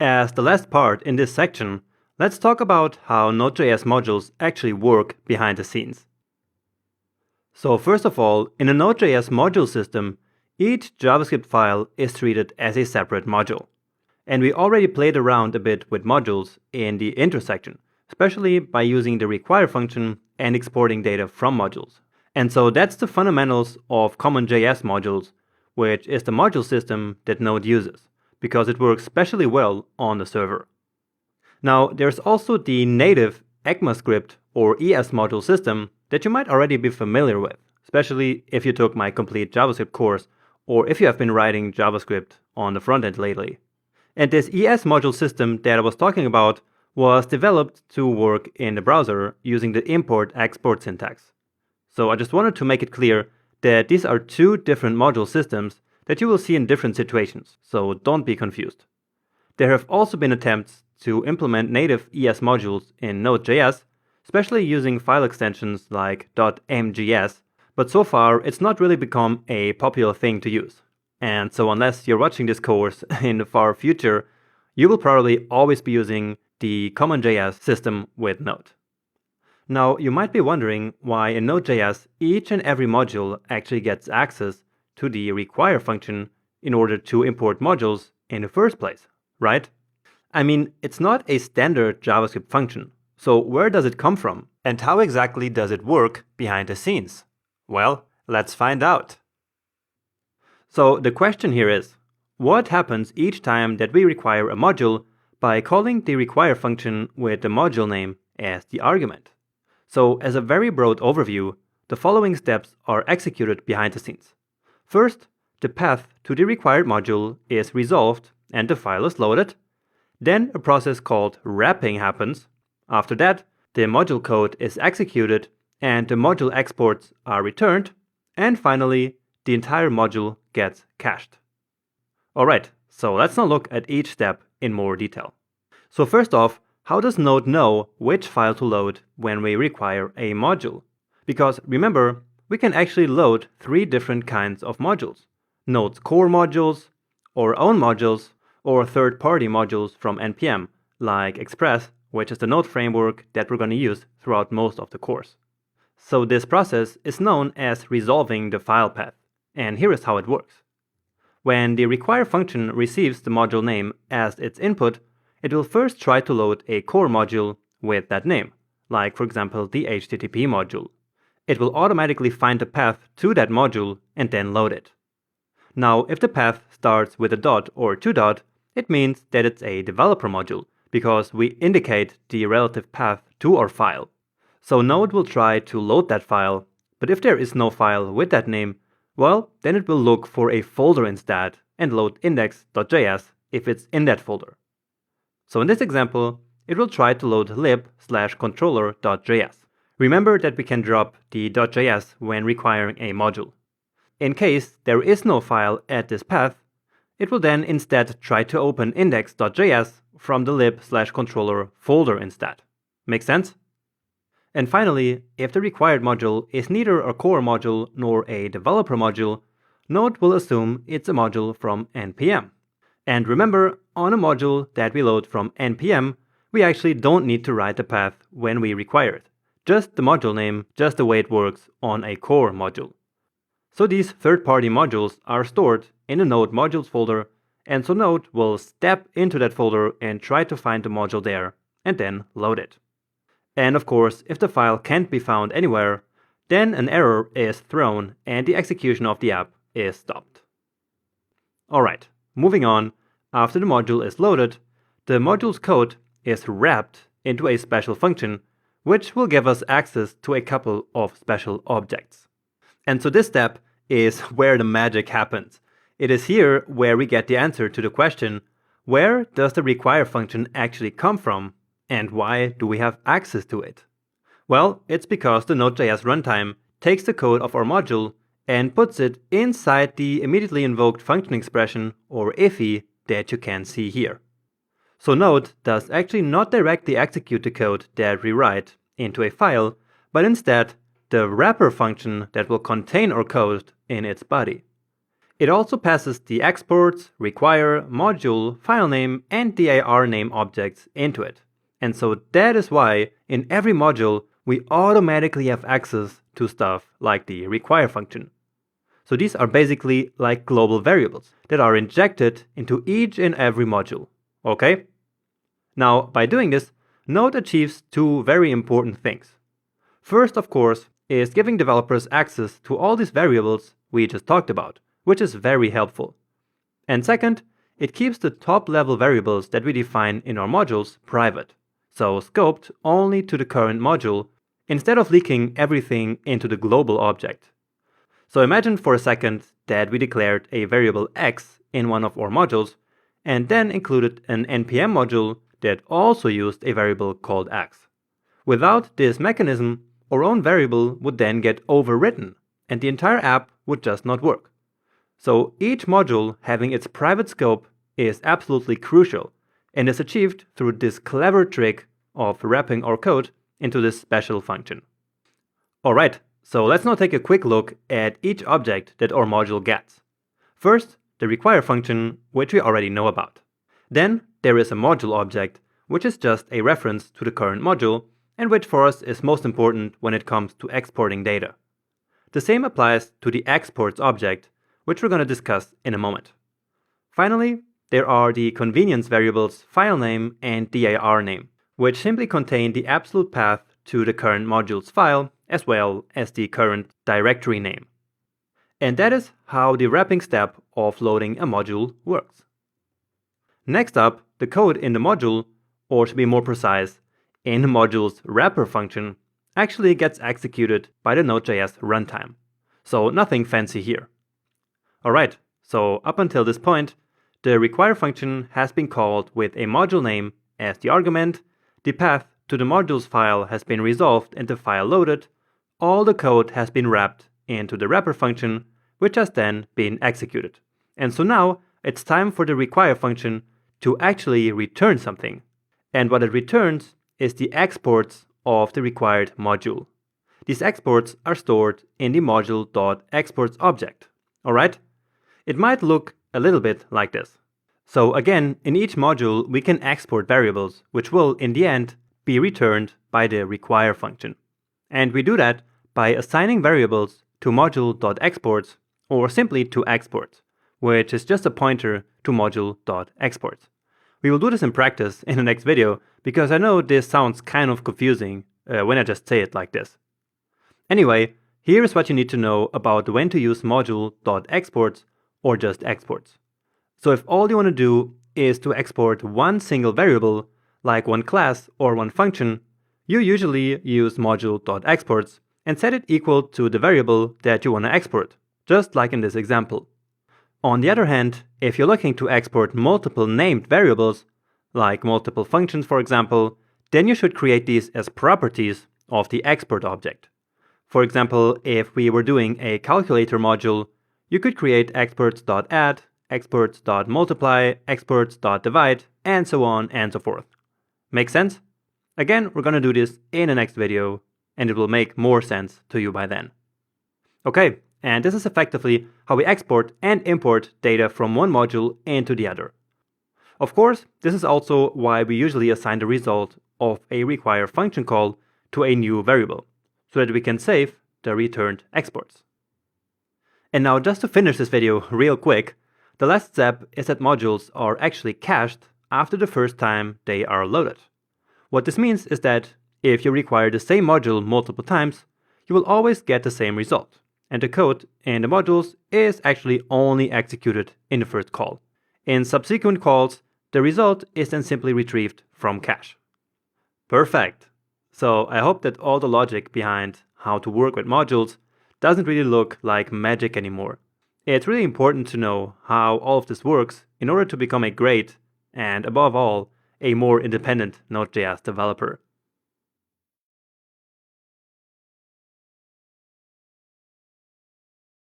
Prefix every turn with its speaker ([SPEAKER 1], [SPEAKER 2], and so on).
[SPEAKER 1] As the last part in this section, let's talk about how Node.js modules actually work behind the scenes. So first of all, in a Node.js module system, each JavaScript file is treated as a separate module. And we already played around a bit with modules in the intro section, especially by using the require function and exporting data from modules. And so that's the fundamentals of common JS modules, which is the module system that Node uses, because it works especially well on the server. Now, there's also the native ECMAScript or ES module system that you might already be familiar with, especially if you took my complete JavaScript course or if you have been writing JavaScript on the front end lately. And this ES module system that I was talking about was developed to work in the browser using the import-export syntax. So I just wanted to make it clear that these are two different module systems that you will see in different situations, so don't be confused. There have also been attempts to implement native ES modules in Node.js, especially using file extensions like .mjs, but so far it's not really become a popular thing to use. And so unless you're watching this course in the far future, you will probably always be using the common JS system with Node. Now, you might be wondering why in Node.js each and every module actually gets access to the require function in order to import modules in the first place, right? I mean, it's not a standard JavaScript function, so where does it come from? And how exactly does it work behind the scenes? Well, let's find out. So the question here is, what happens each time that we require a module by calling the require function with the module name as the argument? So as a very broad overview, the following steps are executed behind the scenes. First, the path to the required module is resolved and the file is loaded. Then a process called wrapping happens. After that, the module code is executed and the module exports are returned. And finally, the entire module gets cached. Alright, so let's now look at each step in more detail. So first off, how does Node know which file to load when we require a module? Because remember, we can actually load three different kinds of modules. Node's core modules, our own modules, or third-party modules from NPM, like Express, which is the Node framework that we're going to use throughout most of the course. So this process is known as resolving the file path, and here is how it works. When the require function receives the module name as its input, it will first try to load a core module with that name, like for example the HTTP module. It will automatically find the path to that module and then load it. Now, if the path starts with a dot or two dot, it means that it's a developer module, because we indicate the relative path to our file. So Node will try to load that file, but if there is no file with that name, well, then it will look for a folder instead and load index.js if it's in that folder. So in this example, it will try to load lib/controller.js. Remember that we can drop the .js when requiring a module. In case there is no file at this path, it will then instead try to open index.js from the lib/controller folder instead. Make sense? And finally, if the required module is neither a core module nor a developer module, Node will assume it's a module from NPM. And remember, on a module that we load from NPM, we actually don't need to write the path when we require it. Just the module name, just the way it works on a core module. So these third-party modules are stored in the Node modules folder, and so Node will step into that folder and try to find the module there, and then load it. And of course, if the file can't be found anywhere, then an error is thrown and the execution of the app is stopped. Alright, moving on, after the module is loaded, the module's code is wrapped into a special function, which will give us access to a couple of special objects. And so this step is where the magic happens. It is here where we get the answer to the question, where does the require function actually come from, and why do we have access to it? Well, it's because the Node.js runtime takes the code of our module and puts it inside the immediately invoked function expression, or IFI, that you can see here. So Node does actually not directly execute the code that we write into a file, but instead the wrapper function that will contain our code in its body. It also passes the exports, require, module, file name, and dir name objects into it. And so that is why in every module we automatically have access to stuff like the require function. So these are basically like global variables that are injected into each and every module. Okay? Now, by doing this, Node achieves two very important things. First, of course, is giving developers access to all these variables we just talked about, which is very helpful. And second, it keeps the top-level variables that we define in our modules private, so scoped only to the current module, instead of leaking everything into the global object. So imagine for a second that we declared a variable x in one of our modules, and then included an npm module that also used a variable called x. Without this mechanism, our own variable would then get overwritten, and the entire app would just not work. So each module having its private scope is absolutely crucial, and is achieved through this clever trick of wrapping our code into this special function. Alright, so let's now take a quick look at each object that our module gets. First, the require function, which we already know about. Then there is a module object, which is just a reference to the current module, and which for us is most important when it comes to exporting data. The same applies to the exports object, which we're going to discuss in a moment. Finally, there are the convenience variables file name and dir name, which simply contain the absolute path to the current module's file, as well as the current directory name. And that is how the wrapping step of loading a module works. Next up, the code in the module, or to be more precise, in the module's wrapper function, actually gets executed by the Node.js runtime. So nothing fancy here. Alright, so up until this point, the require function has been called with a module name as the argument, the path to the module's file has been resolved and the file loaded, all the code has been wrapped into the wrapper function, which has then been executed. And so now it's time for the require function to actually return something. And what it returns is the exports of the required module. These exports are stored in the module.exports object. Alright? It might look a little bit like this. So again, in each module we can export variables, which will in the end be returned by the require function. And we do that by assigning variables to module.exports or simply to exports, which is just a pointer to module.exports. We will do this in practice in the next video because I know this sounds kind of confusing when I just say it like this. Anyway, here is what you need to know about when to use module.exports or just exports. So if all you want to do is to export one single variable, like one class or one function, you usually use module.exports and set it equal to the variable that you want to export, just like in this example. On the other hand, if you're looking to export multiple named variables, like multiple functions for example, then you should create these as properties of the export object. For example, if we were doing a calculator module, you could create exports.add, exports.multiply, exports.divide, and so on and so forth. Make sense? Again, we're going to do this in the next video, and it will make more sense to you by then. Okay, and this is effectively how we export and import data from one module into the other. Of course, this is also why we usually assign the result of a require function call to a new variable, so that we can save the returned exports. And now just to finish this video real quick, the last step is that modules are actually cached after the first time they are loaded. What this means is that if you require the same module multiple times, you will always get the same result, and the code in the modules is actually only executed in the first call. In subsequent calls, the result is then simply retrieved from cache. Perfect! So I hope that all the logic behind how to work with modules doesn't really look like magic anymore. It's really important to know how all of this works in order to become a great, and above all, a more independent Node.js developer.